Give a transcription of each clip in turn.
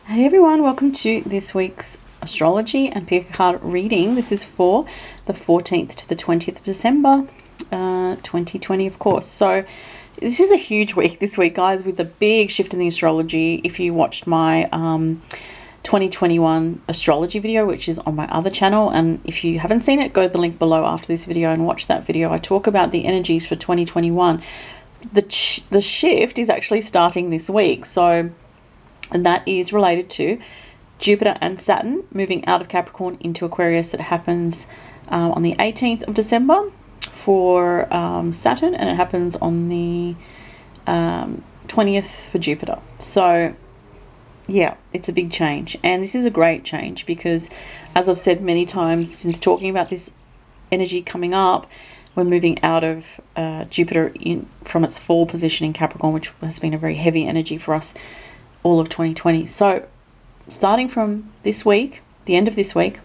Hey everyone, welcome to this week's astrology and pick a card reading. This is for the 14th to the 20th of December, 2020, of course. So this is a huge week this week, guys, with a big shift in the astrology. If you watched my 2021 astrology video, which is on my other channel, and if you haven't seen it, go to the link below after this video and watch that video. I talk about the energies for 2021. The shift is actually starting this week, and that is related to Jupiter and Saturn moving out of Capricorn into Aquarius. That happens on the 18th of December for Saturn, and it happens on the 20th for Jupiter. So yeah, it's a big change, and this is a great change because, as I've said many times since talking about this energy coming up, we're moving out of Jupiter from its fall position in Capricorn, which has been a very heavy energy for us all of 2020. So starting from this week, the end of this week,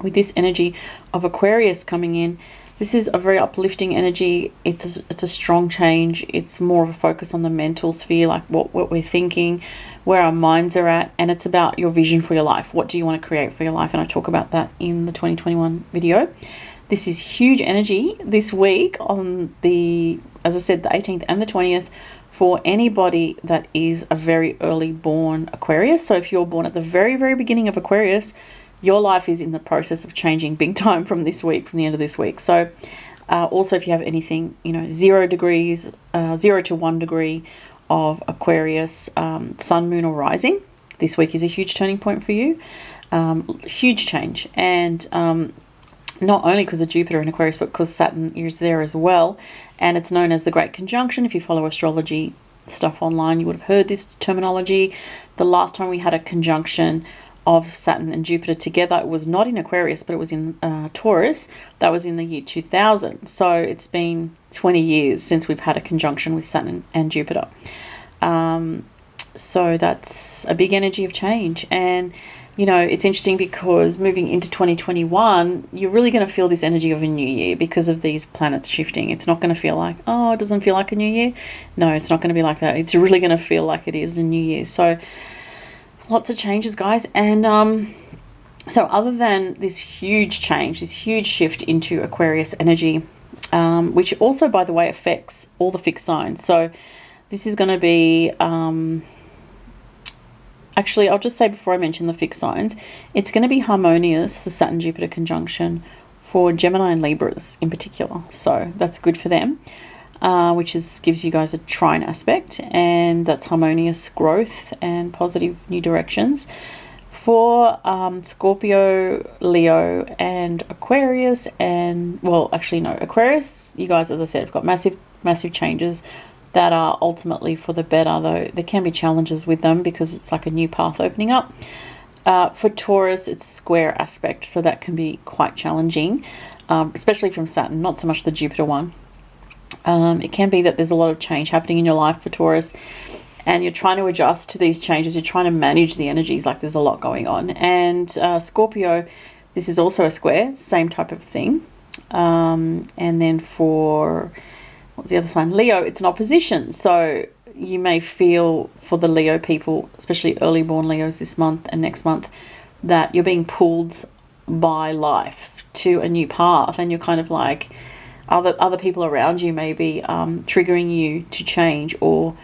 with this energy of Aquarius coming in, this is a very uplifting energy. It's a strong change. It's more of a focus on the mental sphere, like what we're thinking, where our minds are at, and it's about your vision for your life. What do you want to create for your life? And I talk about that in the 2021 video. This is huge energy this week on the, as I said, the 18th and the 20th, for anybody that is a very early born Aquarius. So if you're born at the very, very beginning of Aquarius, your life is in the process of changing big time from this week, from the end of this week. So also if you have anything, 0 degrees, 0 to 1 degree of Aquarius, sun, moon or rising, this week is a huge turning point for you. Huge change. And not only because of Jupiter in Aquarius, but because Saturn is there as well. And it's known as the Great Conjunction. If you follow astrology stuff online, you would have heard this terminology. The last time we had a conjunction of Saturn and Jupiter together, it was not in Aquarius, but it was in Taurus. That was in the year 2000. So it's been 20 years since we've had a conjunction with Saturn and Jupiter. So that's a big energy of change. And it's interesting because moving into 2021, you're really going to feel this energy of a new year because of these planets shifting. It's not going to feel like, oh, it doesn't feel like a new year. No, it's not going to be like that. It's really going to feel like it is a new year. So lots of changes, guys. And so other than this huge change, this huge shift into Aquarius energy, which also, by the way, affects all the fixed signs. So this is going to be... Actually, I'll just say before I mention the fixed signs, it's going to be harmonious, the Saturn-Jupiter conjunction, for Gemini and Libras in particular. So that's good for them, which gives you guys a trine aspect, and that's harmonious growth and positive new directions. For Scorpio, Leo, and Aquarius, and, well, actually, no, Aquarius, you guys, as I said, have got massive, massive changes that are ultimately for the better, though there can be challenges with them because it's like a new path opening up. For Taurus, it's a square aspect, so that can be quite challenging, especially from Saturn, not so much the Jupiter one. It can be that there's a lot of change happening in your life for Taurus, and you're trying to adjust to these changes. You're trying to manage the energies, like there's a lot going on. And Scorpio, this is also a square, same type of thing. And then for... what's the other sign? Leo, it's an opposition. So you may feel for the Leo people, especially early born Leos this month and next month, that you're being pulled by life to a new path, and you're kind of like other people around you may be triggering you to change or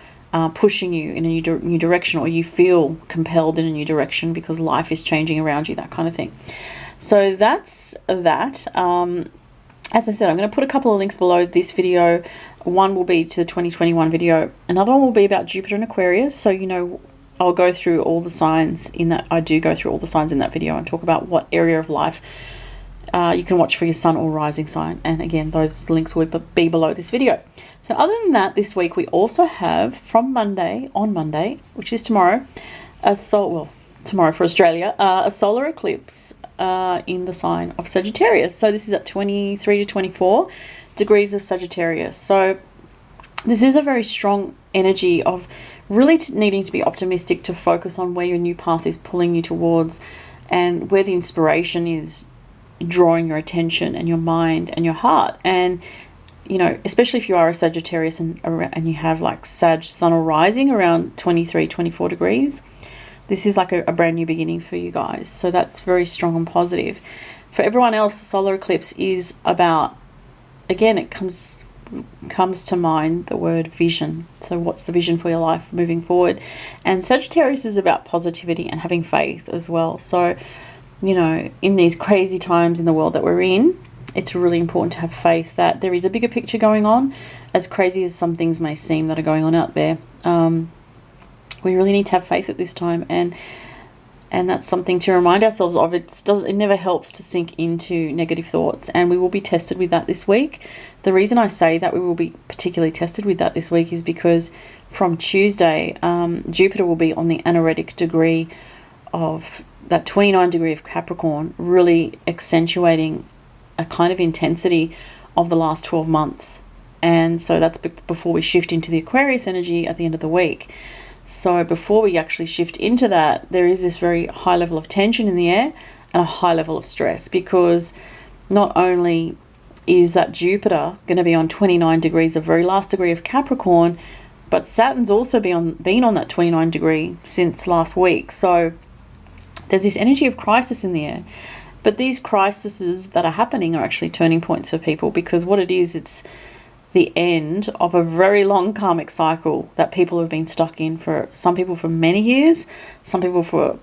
pushing you in a new direction, or you feel compelled in a new direction because life is changing around you, that kind of thing. So that's that. As I said, I'm going to put a couple of links below this video. One will be to the 2021 video. Another one will be about Jupiter and Aquarius. So, I'll go through all the signs in that. I do go through all the signs in that video and talk about what area of life you can watch for your sun or rising sign. And again, those links will be below this video. So other than that, this week we also have from on Monday, which is tomorrow, tomorrow for Australia, a solar eclipse in the sign of Sagittarius. So this is at 23 to 24 degrees of Sagittarius. So this is a very strong energy of really needing to be optimistic, to focus on where your new path is pulling you towards, and where the inspiration is drawing your attention and your mind and your heart. And especially if you are a Sagittarius and you have like Sag sun or rising around 23, 24 degrees, This is like a brand new beginning for you guys. So that's very strong and positive. For everyone else, the solar eclipse is about, again, it comes to mind the word vision. So what's the vision for your life moving forward? And Sagittarius is about positivity and having faith as well. So, you know, in these crazy times in the world that we're in, it's really important to have faith that there is a bigger picture going on, as crazy as some things may seem that are going on out there. We really need to have faith at this time, and that's something to remind ourselves of. It never helps to sink into negative thoughts, and we will be tested with that this week. The reason I say that we will be particularly tested with that this week is because from Tuesday, Jupiter will be on the anaretic degree of that 29 degree of Capricorn, really accentuating a kind of intensity of the last 12 months. And so that's before we shift into the Aquarius energy at the end of the week. So before we actually shift into that, there is this very high level of tension in the air and a high level of stress, because not only is that Jupiter going to be on 29 degrees, the very last degree of Capricorn, but Saturn's also been on that 29 degree since last week. So there's this energy of crisis in the air. But these crises that are happening are actually turning points for people, because what it is, it's the end of a very long karmic cycle that people have been stuck in, for some people for many years, some people for,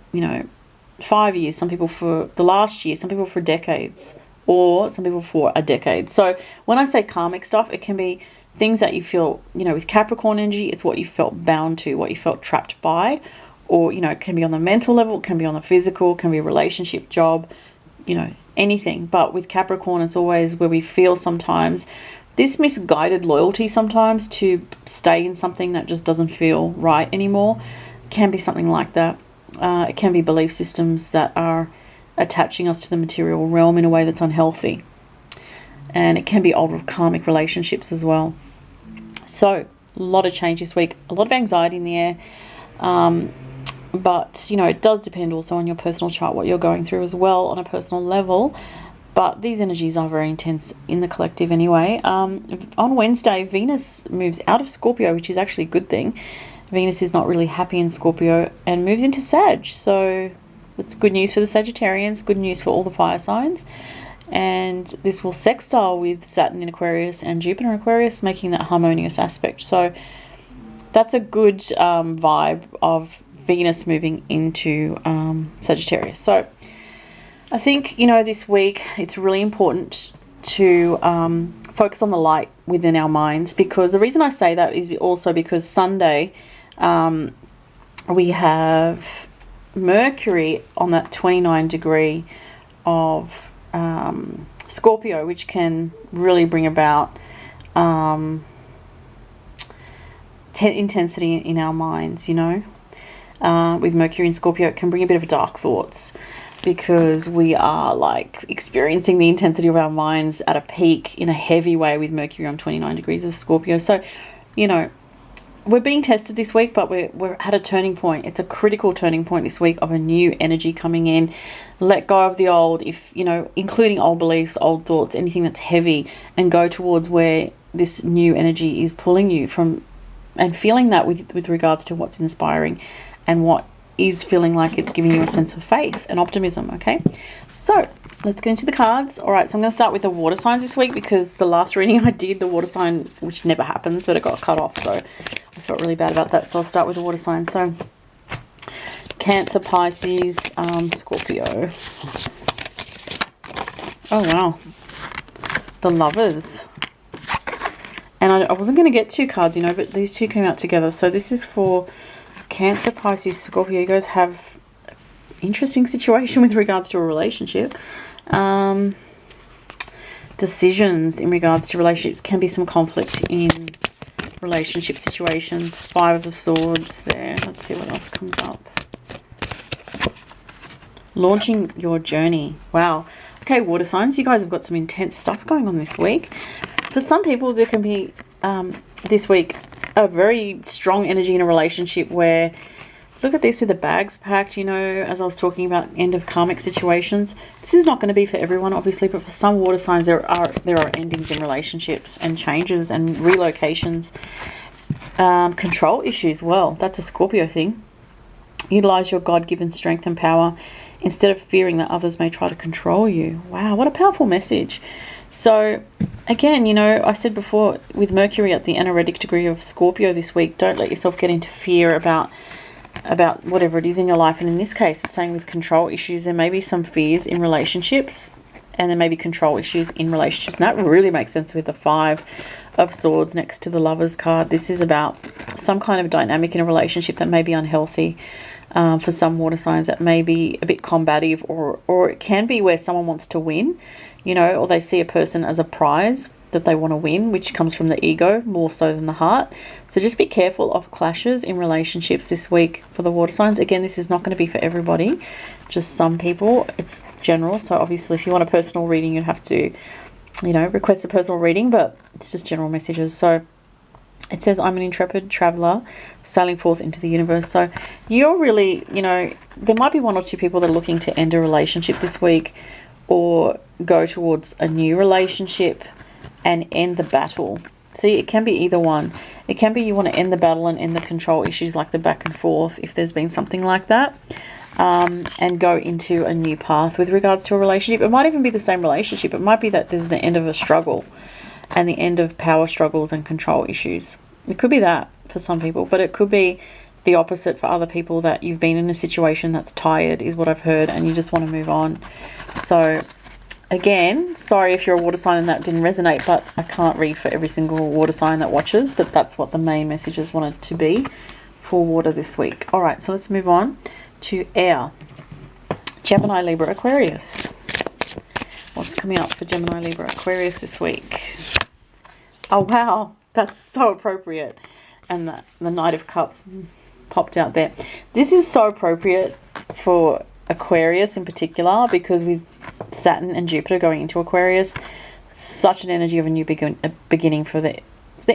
5 years, some people for the last year, some people for decades, or some people for a decade. So when I say karmic stuff, it can be things that you feel, with Capricorn energy, it's what you felt bound to, what you felt trapped by, or, it can be on the mental level, it can be on the physical, it can be a relationship, job, anything. But with Capricorn, it's always where we feel sometimes this misguided loyalty sometimes to stay in something that just doesn't feel right anymore. It can be something like that. It can be belief systems that are attaching us to the material realm in a way that's unhealthy. And it can be old karmic relationships as well. So a lot of change this week, a lot of anxiety in the air. But, it does depend also on your personal chart, what you're going through as well on a personal level. But these energies are very intense in the collective anyway. On Wednesday, Venus moves out of Scorpio, which is actually a good thing. Venus is not really happy in Scorpio and moves into Sag. So it's good news for the Sagittarians, good news for all the fire signs. And this will sextile with Saturn in Aquarius and Jupiter in Aquarius, making that harmonious aspect. So that's a good vibe of Venus moving into Sagittarius. So I think, this week it's really important to focus on the light within our minds, because the reason I say that is also because Sunday we have Mercury on that 29 degree of Scorpio, which can really bring about intensity in our minds, with Mercury in Scorpio, it can bring a bit of dark thoughts, because we are like experiencing the intensity of our minds at a peak in a heavy way with Mercury on 29 degrees of Scorpio. So, we're being tested this week, but we're at a turning point. It's a critical turning point this week of a new energy coming in. Let go of the old, including old beliefs, old thoughts, anything that's heavy, and go towards where this new energy is pulling you from, and feeling that with regards to what's inspiring and what is feeling like it's giving you a sense of faith and optimism. Okay, so let's get into the cards. All right, so I'm going to start with the water signs this week, because the last reading I did, the water sign, which never happens, but it got cut off, so I felt really bad about that. So I'll start with the water sign. So Cancer, Pisces, Scorpio. Oh wow, the Lovers. And I wasn't going to get two cards, but these two came out together. So this is for Cancer, Pisces, Scorpio. You guys have an interesting situation with regards to a relationship. Decisions in regards to relationships. Can be some conflict in relationship situations. Five of Swords there. Let's see what else comes up. Launching your journey. Wow. Okay, water signs. You guys have got some intense stuff going on this week. For some people, there can be this week a very strong energy in a relationship where, look at this with the bags packed, as I was talking about end of karmic situations. This is not going to be for everyone, obviously, but for some water signs, there are endings in relationships and changes and relocations. Control issues, well, that's a Scorpio thing. Utilize your God-given strength and power instead of fearing that others may try to control you. Wow, what a powerful message. So, again, you know, I said before, with Mercury at the anaretic degree of Scorpio this week, don't let yourself get into fear about whatever it is in your life. And in this case, it's saying with control issues, there may be some fears in relationships, and there may be control issues in relationships. And that really makes sense with the 5 of Swords next to the Lovers card. This is about some kind of dynamic in a relationship that may be unhealthy. For some water signs, that may be a bit combative, or it can be where someone wants to win, you know, or they see a person as a prize that they want to win, which comes from the ego more so than the heart. So just be careful of clashes in relationships this week for the water signs. Again, this is not going to be for everybody, just some people. It's general, so obviously if you want a personal reading, you'd have to, you know, request a personal reading, but it's just general messages. So it says, I'm an intrepid traveler sailing forth into the universe. So you're really, you know, there might be 1 or 2 people that are looking to end a relationship this week, or go towards a new relationship and end the battle. See, it can be either one. It can be you want to end the battle and end the control issues, like the back and forth, if there's been something like that, and go into a new path with regards to a relationship. It might even be the same relationship. It might be that there's the end of a struggle and the end of power struggles and control issues. It could be that for some people, but it could be the opposite for other people, that you've been in a situation that's tired, is what I've heard, and you just want to move on. So again, sorry if you're a water sign and that didn't resonate, but I can't read for every single water sign that watches, but that's what the main messages wanted to be for water this week. All right, so let's move on to air. Gemini, Libra, Aquarius. What's coming up for Gemini, Libra, Aquarius this week? Oh, wow, that's so appropriate. And the Knight of Cups popped out there. This is so appropriate for Aquarius in particular, because with Saturn and Jupiter going into Aquarius, such an energy of a new beginning for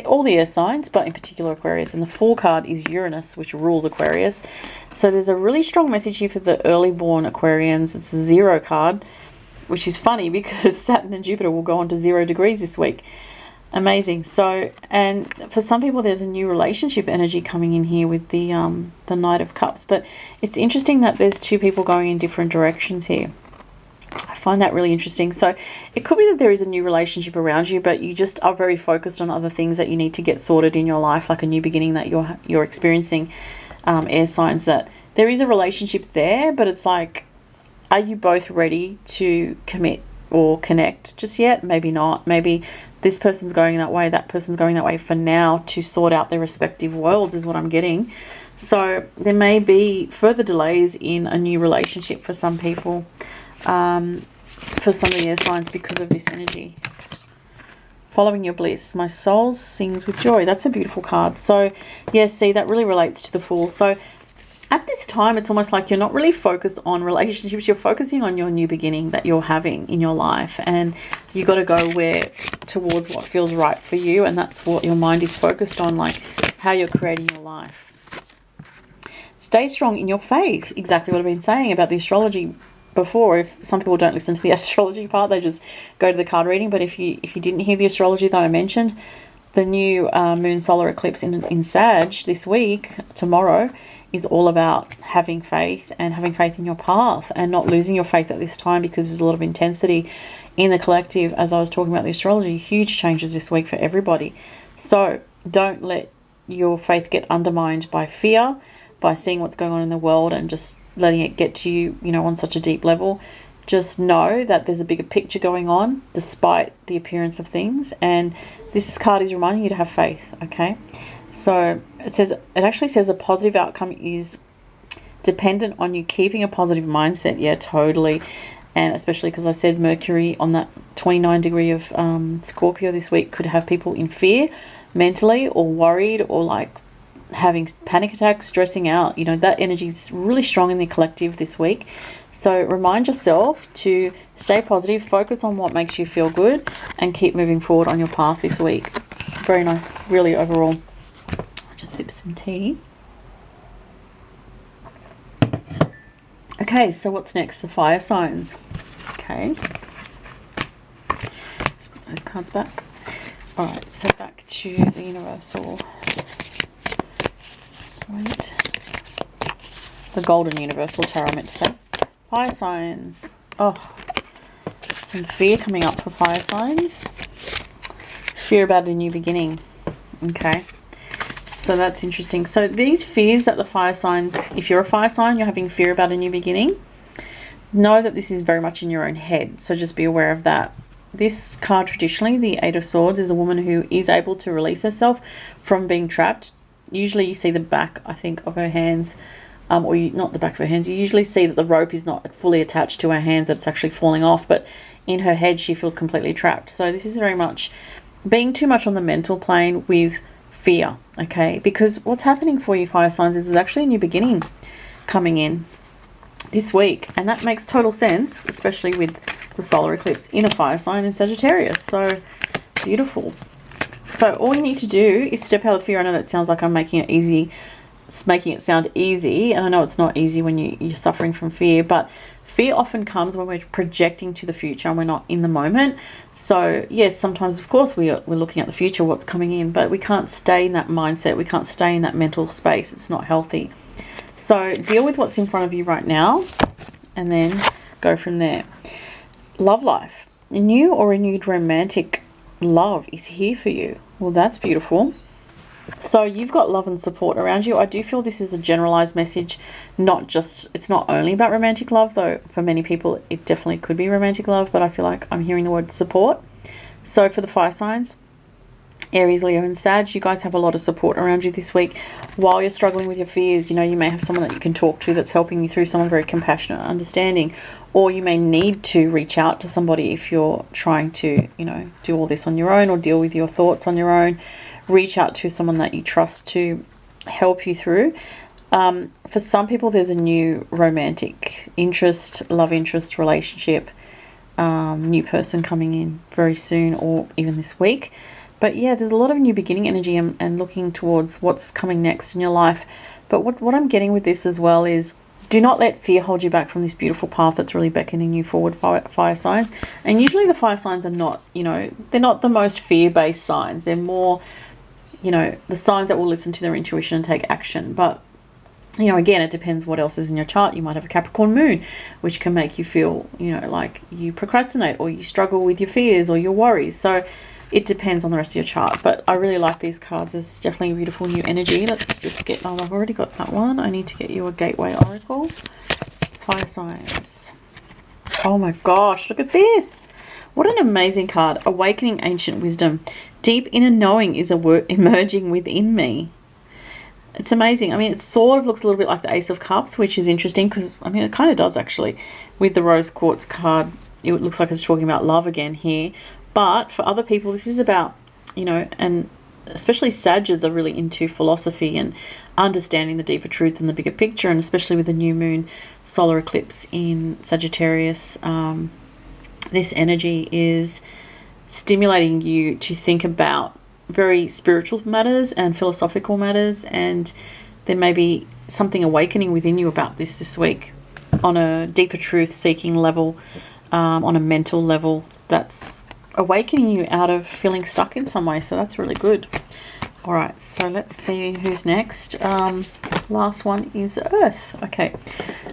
all the air signs, but in particular Aquarius. And the Fool card is Uranus, which rules Aquarius. So there's a really strong message here for the early born Aquarians. It's a 0 card, which is funny because Saturn and Jupiter will go on to 0 degrees this week. Amazing. So, and for some people, there's a new relationship energy coming in here with the Knight of Cups. But it's interesting that there's 2 people going in different directions here. I find that really interesting. So it could be that there is a new relationship around you, but you just are very focused on other things that you need to get sorted in your life, like a new beginning that you're experiencing. Air signs, that there is a relationship there, but it's like, are you both ready to commit or connect just yet? Maybe not. Maybe this person's going that way, that person's going that way for now, to sort out their respective worlds, is what I'm getting. So there may be further delays in a new relationship for some people, for some of the air signs, because of this energy. Following your bliss, my soul sings with joy. That's a beautiful card. So yeah, see, that really relates to the Fool. So at this time, it's almost like you're not really focused on relationships. You're focusing on your new beginning that you're having in your life, and you got to go towards what feels right for you, and that's what your mind is focused on, like how you're creating your life. Stay strong in your faith. Exactly what I've been saying about the astrology before. If some people don't listen to the astrology part, they just go to the card reading. But if you didn't hear the astrology that I mentioned, the new moon solar eclipse in Sag this week, tomorrow, is all about having faith, and having faith in your path, and not losing your faith at this time, because there's a lot of intensity in the collective. As I was talking about the astrology, huge changes this week for everybody. So don't let your faith get undermined by fear, by seeing what's going on in the world and just letting it get to you, you know, on such a deep level. Just know that there's a bigger picture going on despite the appearance of things, and this card is reminding you to have faith. Okay, so it actually says a positive outcome is dependent on you keeping a positive mindset. Yeah, totally. And especially because I said Mercury on that 29 degree of Scorpio this week could have people in fear mentally, or worried, or like having panic attacks, stressing out. You know, that energy is really strong in the collective this week. So remind yourself to stay positive, focus on what makes you feel good, and keep moving forward on your path this week. Very nice, really, overall. I'll just sip some tea. Okay, so what's next? The fire signs. Okay. Let's put those cards back. All right, so back to the universal. Right. The Golden Universal Tarot, I meant to say. Fire signs. Oh, some fear coming up for fire signs. Fear about a new beginning. Okay. So that's interesting. So these fears that the fire signs, if you're a fire sign, you're having fear about a new beginning, know that this is very much in your own head. So just be aware of that. This card traditionally, the Eight of Swords, is a woman who is able to release herself from being trapped. Usually you see the back, I think, of her hands, or not the back of her hands. You usually see that the rope is not fully attached to her hands, that it's actually falling off, but in her head she feels completely trapped. So this is very much being too much on the mental plane with fear, okay? Because what's happening for you, fire signs, is there's actually a new beginning coming in this week, and that makes total sense, especially with the solar eclipse in a fire sign in Sagittarius. So beautiful. So all you need to do is step out of fear. I know that sounds like I'm making it easy, making it sound easy, and I know it's not easy when you're suffering from fear, but fear often comes when we're projecting to the future and we're not in the moment. So yes, sometimes of course we're looking at the future, what's coming in, but we can't stay in that mindset. We can't stay in that mental space. It's not healthy. So deal with what's in front of you right now and then go from there. Love life. A new or renewed romantic love is here for you. Well, that's beautiful. So you've got love and support around you. I do feel this is a generalized message, it's not only about romantic love, though for many people it definitely could be romantic love, but I feel like I'm hearing the word support. So for the fire signs, Aries, Leo and Sag, you guys have a lot of support around you this week. While you're struggling with your fears, you know, you may have someone that you can talk to that's helping you through, someone very compassionate and understanding, or you may need to reach out to somebody if you're trying to, you know, do all this on your own or deal with your thoughts on your own. Reach out to someone that you trust to help you through. For some people, there's a new romantic interest, love interest, relationship, new person coming in very soon or even this week. But yeah, there's a lot of new beginning energy and looking towards what's coming next in your life. But what I'm getting with this as well is, do not let fear hold you back from this beautiful path that's really beckoning you forward, fire signs. And usually the fire signs are not, you know, they're not the most fear-based signs. They're more, you know, the signs that will listen to their intuition and take action. But, you know, again, it depends what else is in your chart. You might have a Capricorn moon, which can make you feel, you know, like you procrastinate or you struggle with your fears or your worries. So it depends on the rest of your chart. But I really like these cards. It's definitely a beautiful new energy. Let's just get, oh, I've already got that one. I need to get you a Gateway Oracle. Fire signs. Oh my gosh, look at this. What an amazing card. Awakening Ancient Wisdom. Deep inner knowing is emerging within me. It's amazing. I mean, it sort of looks a little bit like the Ace of Cups, which is interesting because, I mean, it kind of does actually. With the Rose Quartz card, it looks like it's talking about love again here. But for other people, this is about, you know, and especially Sagittarius are really into philosophy and understanding the deeper truths and the bigger picture, and especially with the new moon solar eclipse in Sagittarius, this energy is stimulating you to think about very spiritual matters and philosophical matters, and there may be something awakening within you about this week on a deeper truth seeking level, on a mental level, that's awakening you out of feeling stuck in some way. So that's really good. All right, so let's see who's next. Last one is Earth. Okay,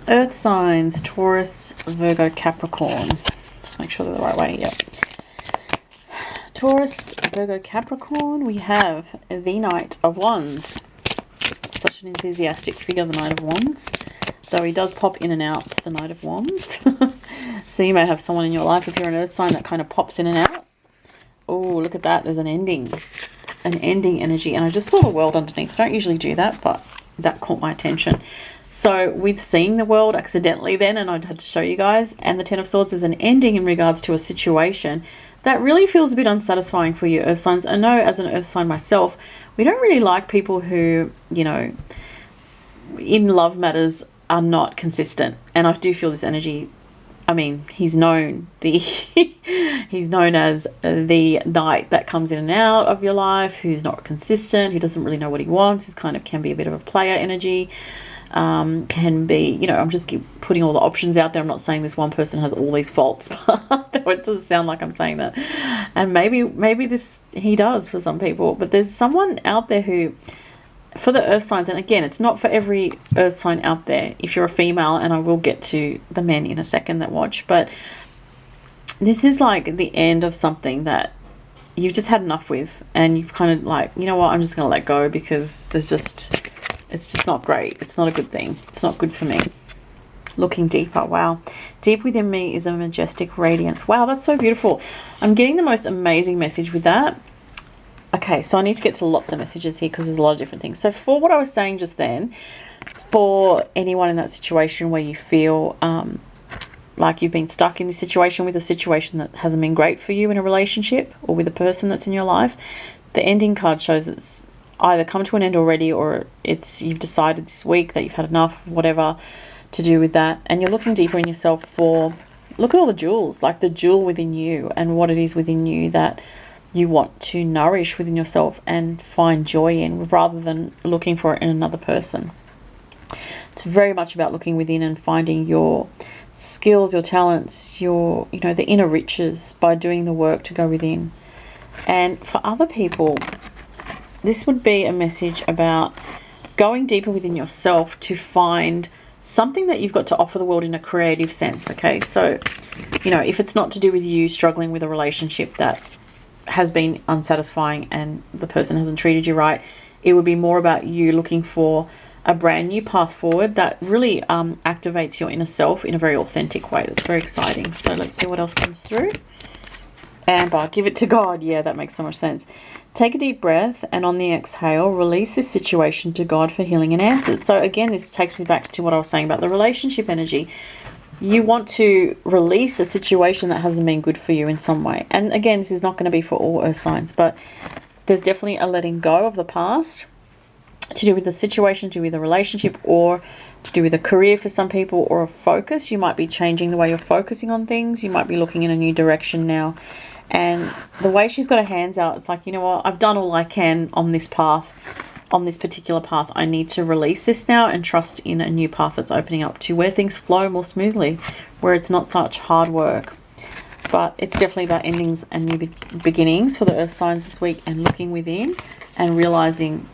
Earth signs, Taurus, Virgo, Capricorn. Just make sure they're the right way. Yep. Taurus, Virgo, Capricorn. We have the Knight of Wands. Such an enthusiastic figure, the Knight of Wands. Though he does pop in and out, the Knight of Wands. So you may have someone in your life, if you're an Earth sign, that kind of pops in and out. Oh, look at that. There's an ending. An ending energy. And I just saw the world underneath. I don't usually do that, but that caught my attention. So with seeing the world accidentally then, and I had to show you guys, and the Ten of Swords is an ending in regards to a situation that really feels a bit unsatisfying for you, Earth signs. I know as an Earth sign myself, we don't really like people who, you know, in love matters are not consistent. And I do feel this energy, I mean, he's known as the knight that comes in and out of your life, who's not consistent, who doesn't really know what he wants. He's kind of can be a bit of a player energy, can be, you know, I'm just keep putting all the options out there. I'm not saying this one person has all these faults, but it doesn't sound like I'm saying that. And maybe this he does for some people, but there's someone out there who for the earth signs, and again, it's not for every earth sign out there. If you're a female, and I will get to the men in a second that watch, but this is like the end of something that you've just had enough with, and you've kind of like, you know what, I'm just going to let go, because it's just not great. It's not a good thing. It's not good for me. Looking deeper. Wow. Deep within me is a majestic radiance. Wow, that's so beautiful. I'm getting the most amazing message with that. Okay, so I need to get to lots of messages here, because there's a lot of different things. So for what I was saying just then, for anyone in that situation where you feel like you've been stuck in this situation, with a situation that hasn't been great for you in a relationship, or with a person that's in your life, the ending card shows it's either come to an end already, or it's you've decided this week that you've had enough, whatever to do with that, and you're looking deeper in yourself for, look at all the jewels, like the jewel within you, and what it is within you that you want to nourish within yourself and find joy in, rather than looking for it in another person. It's very much about looking within and finding your skills, your talents, your, you know, the inner riches, by doing the work to go within. And for other people, this would be a message about going deeper within yourself to find something that you've got to offer the world in a creative sense. Okay, so, you know, if it's not to do with you struggling with a relationship that has been unsatisfying and the person hasn't treated you right, it would be more about you looking for a brand new path forward that really activates your inner self in a very authentic way. That's very exciting. So let's see what else comes through. Amber, give it to God. Yeah, that makes so much sense. Take a deep breath, and on the exhale, release this situation to God for healing and answers. So again, this takes me back to what I was saying about the relationship energy. You want to release a situation that hasn't been good for you in some way. And again, this is not going to be for all earth signs, but there's definitely a letting go of the past, to do with the situation, to do with a relationship, or to do with a career for some people, or a focus. You might be changing the way you're focusing on things. You might be looking in a new direction now. And the way she's got her hands out, it's like, you know what, I've done all I can on this path, on this particular path. I need to release this now and trust in a new path that's opening up to where things flow more smoothly, where it's not such hard work. But it's definitely about endings and new beginnings for the earth signs this week, and looking within and realizing,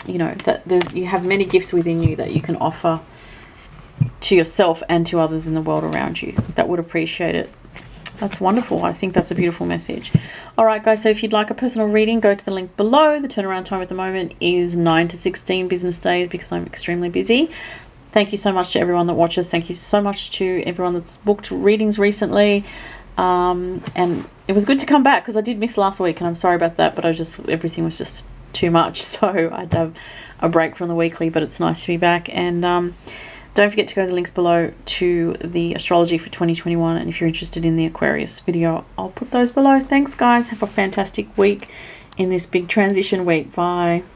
you know, that you have many gifts within you that you can offer to yourself and to others in the world around you that would appreciate it. That's wonderful. I think that's a beautiful message. All right, guys, so if you'd like a personal reading, go to the link below. The turnaround time at the moment is 9 to 16 business days, because I'm extremely busy. Thank you so much to everyone that watches. Thank you so much to everyone that's booked readings recently. And it was good to come back, because I did miss last week, and I'm sorry about that, but everything was just too much, so I'd have a break from the weekly, but it's nice to be back. And don't forget to go to the links below to the astrology for 2021, and if you're interested in the Aquarius video, I'll put those below. Thanks, guys. Have a fantastic week in this big transition week. Bye.